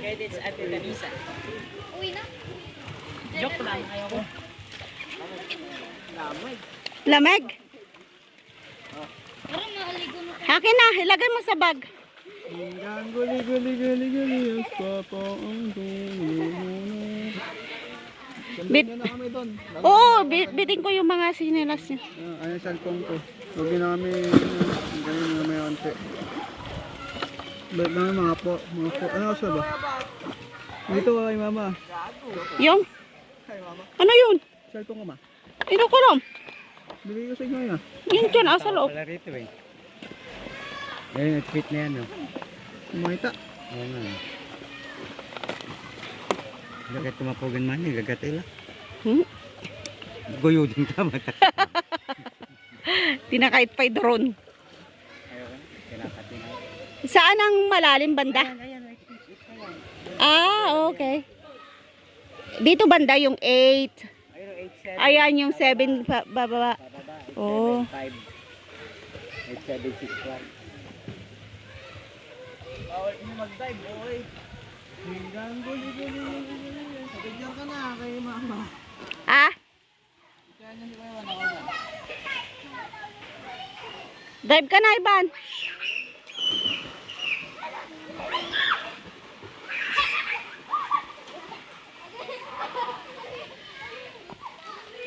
Edits at Camisa. Uwi na. Joke lang. Ayoko. Lamig. Parang nakaligo na. Akin na, ilagay mo sa bag. Gali, papa ang Bit na kami doon. Oo, biting ko yung mga sinelas niya. Ano yung cellphone ko? Huwag na kami, ganyan na may ante. Balik namin mga po. Ano kasi ba? Dito kay mama. Yung? Kay mama. Ano yun? Cellphone ko ma. Ino ko lang. Bigay ko sa inyo yan. Yun dyan, asa loob. Wala rito eh. Ayun, nag-fit na yan. Oh. Kumakita. Oo nga. Gagat tumapogan man eh, gagat ila. Goyo din tama. Tinakait pa yung drone. Ayun, kinakatin. Saan ang malalim banda? Ah, okay. Dito banda yung 8. Ayun, 8-7. Ayan yung 7 bababa. Oh. 8-7-6-1. Bawal mo mag-dive, boy. Gali. Sabigyan ka na kay mama. Ah? Kaya niya si Mama nakawan. Dive ka na, Ivan.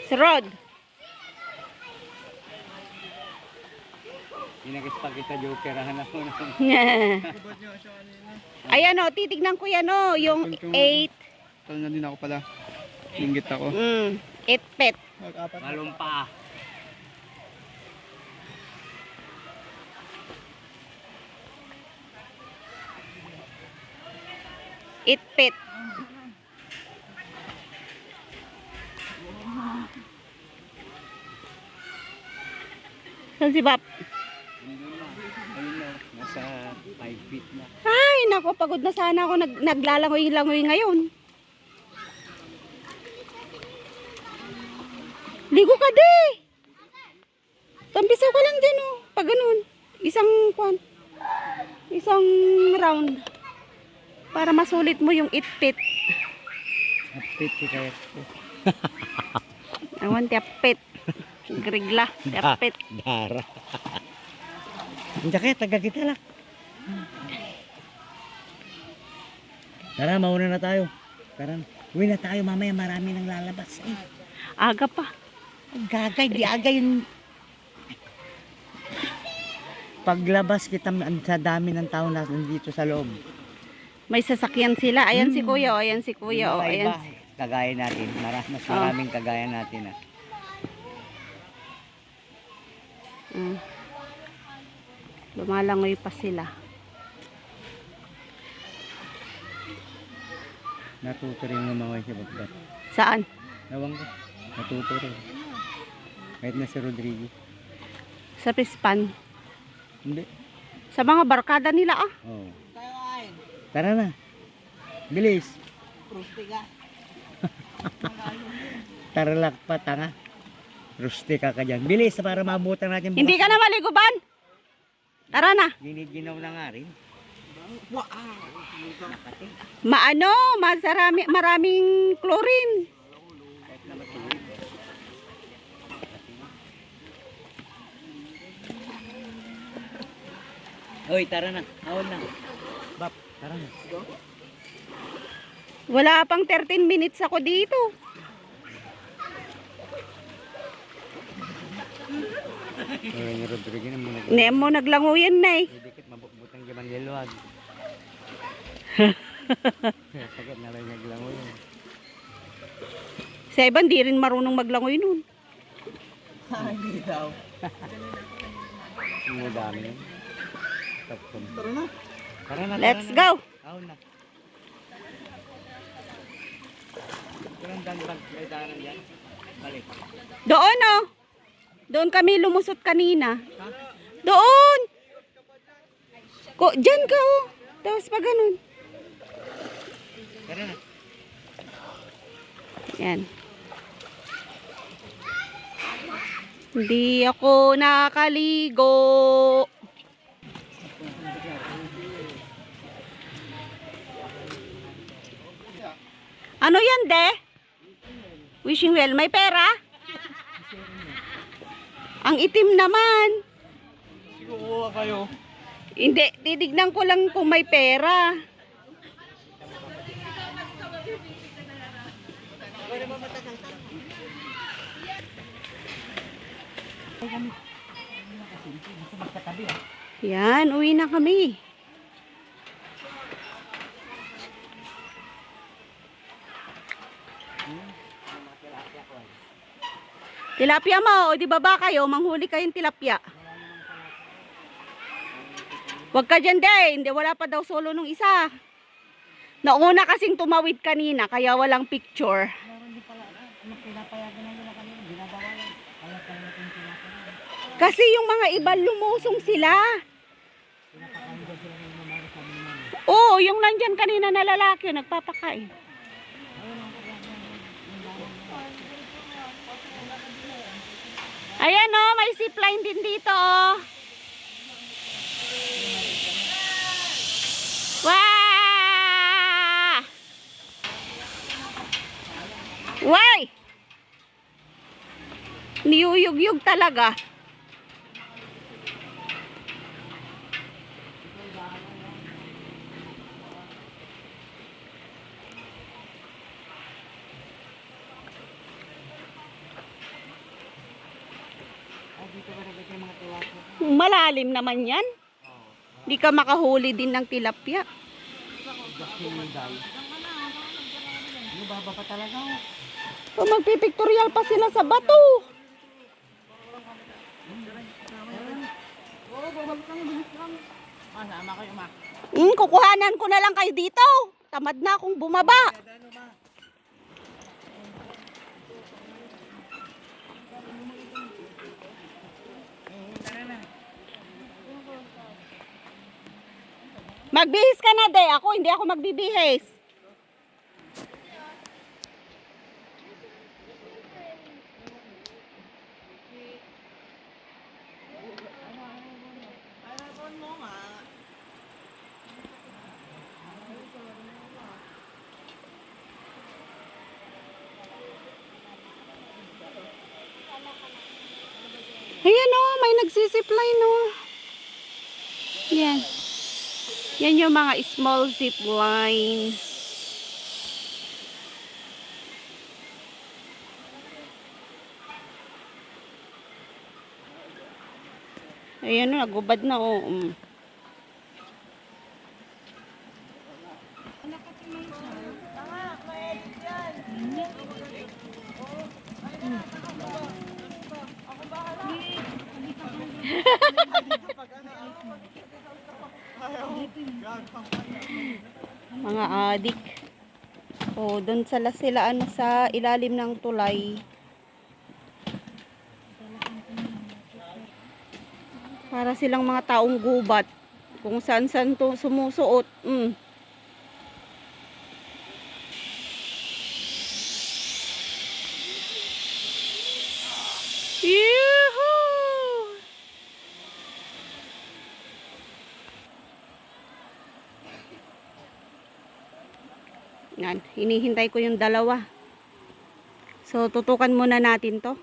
Si Rod. Ginagis kita jokerahan ako na. Sabad niya siya kanina. Ayan o, titignan ko yan o, yung 8. Talo na din ako pala. Inggit ako. 8 pet. Mag-apat. Malumpa. It pet. Saan si Bap? Ayun na, nasa 5 feet na. Ay, naku, pagod na sana ako. Naglalangoy-langoy ngayon. Ligo ka, de! Tampisaw ka lang din, oh. Pag ganun. Isang round. Para masulit mo yung itpit. Napit si kaya. Awan, tiapit. Grigla, tiapit. Dara. Hindi kaya, taga kita lang. Tara, mauna na tayo. Tara, uwi na tayo mamaya, marami nang lalabas. Ay, Aga pa. gagay, di agay yung... Paglabas kita sa dami ng tao na nandito sa loob. May sasakyan sila. Ayan si Kuya, oh. Ayan si Kuya, oh. Ayan. Kagaya natin. Mas maraming kagaya natin. Lumalangoy pa sila. Natuto rin ng mga si Bagdat. Saan? Nawang ko. Natuto rin. Kahit na si Rodrigo. Sa Pispan. Hindi. Sa mga barkada nila, ah. Oo. Tara na. Bilis. Tara lang pa, tanga. Rustika ka dyan. Bilis para mabutan natin. Hindi ka na maliguban. Tara na. Giniginaw na nga rin. Maraming chlorine. Hoy, tara na. Awon na. Bap, tara na. Wala pang 13 minutes ako dito. Ni Rodrigo na muna. Nemo naglanguyan na eh. Dikit mabukbutang jaman liluag. Sagad na lang naglangoy. Si Ivan di rin marunong maglangoy nun. Hindi daw. Ang dami. Tara na. Tara na. Let's go. Awon na. Kurang danbag may daanan yan. Balik. Doon oh. Doon kami lumusot kanina. Doon. Diyan ka oh. Tapos pa ganun. Tara na. Yan. Hindi ako nakaligo. Ano yan, de? Wishing well. May pera? Ang itim naman. Siguro kayo. Hindi, titignan ko lang kung may pera. Yan, uwi na kami. Tilapia mo, o di baba kayo, manghuli kayong tilapia. Huwag ka dyan, de. Hindi, wala pa daw solo nung isa. Nauna kasing tumawid kanina, kaya walang picture. Kasi yung mga iba lumusong sila. Oo, yung nandyan kanina na lalaki, nagpapakain. Ayan o, may zipline din dito o. Wow! Way! Niyuyug-yug talaga. Malalim naman yan. Hindi ka makahuli din ng tilapia. O magpipictorial pa sila sa bato. Kukuhanan ko na lang kayo dito. Tamad na akong bumaba. Magbihis ka na, de. Ako, hindi ako magbibihis. Ayan o, may nagsisipline o. Yan. Yan yung mga small zip line. Ayan o, nagubad na o. Mga adik. O, doon sila ano sa ilalim ng tulay. Para silang mga taong gubat. Kung saan-saan to sumusuot. Yuhuu! Yan, hinihintay ko yung dalawa. So, tutukan muna natin to.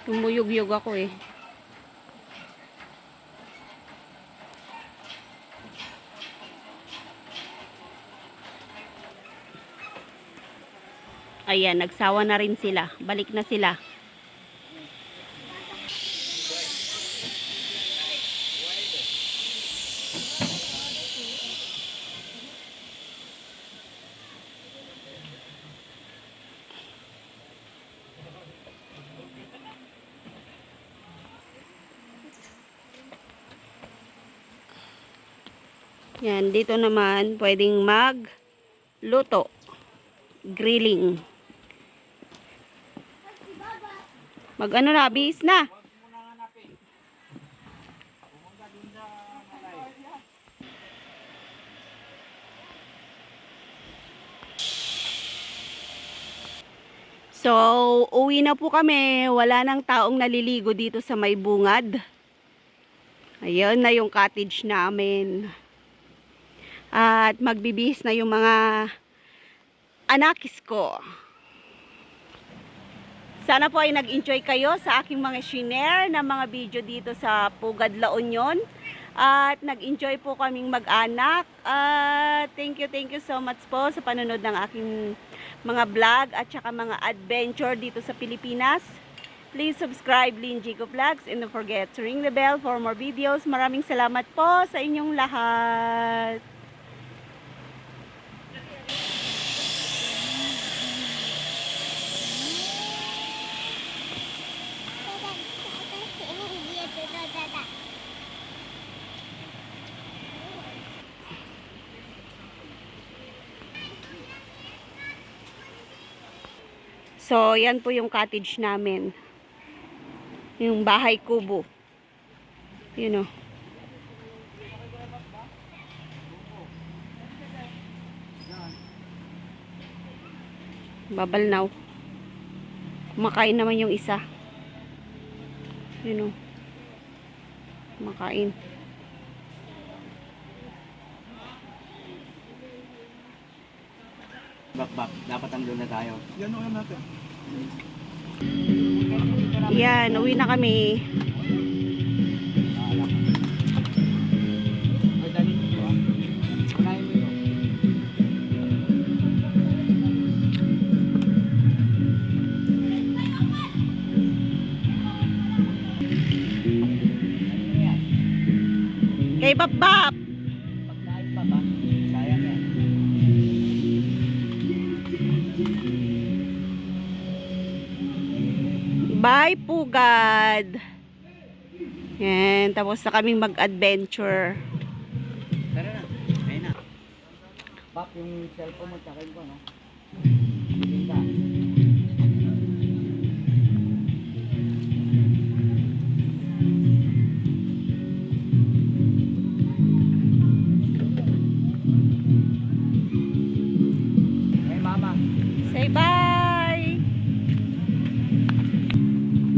Tumuyog-yog ako eh. Ayan, nagsawa na rin sila. Balik na sila. Yan, dito naman pwedeng magluto. Grilling. Mag-ano na, bihis na. So, uwi na po kami. Wala nang taong naliligo dito sa may bungad. Ayun na yung cottage namin. At magbibihis na yung mga anakis ko. Sana po ay nag-enjoy kayo sa aking mga shinare na mga video dito sa Pugad, La Union. At nag-enjoy po kaming mag-anak. Thank you so much po sa panonood ng aking mga vlog at saka mga adventure dito sa Pilipinas. Please subscribe Lynn Jigo Vlogs and don't forget to ring the bell for more videos. Maraming salamat po sa inyong lahat. So, yan po yung cottage namin. Yung bahay kubo. Yun o. Babalnaw. Kumakain naman yung isa. Yun o. Kumakain. Bak, dapat andun na tayo. Yan o natin. Yan, uwi na kami. Ay, dali mo ba? Unahin mo yun. Kay Bap-Bap. Pagkain pa ba? Sayang yan. Bye, Pugad. Yan, tapos na kaming mag-adventure. Tara na. Ayun na. Pap, yung cellphone mo, tsakain ko, no? Pinta. Hey, mama. Say bye.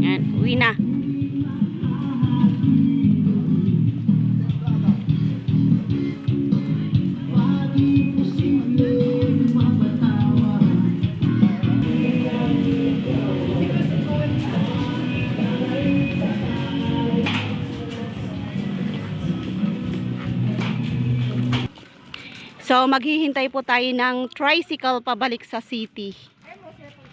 Yan, uwi na. So, maghihintay po tayo ng tricycle pabalik sa city.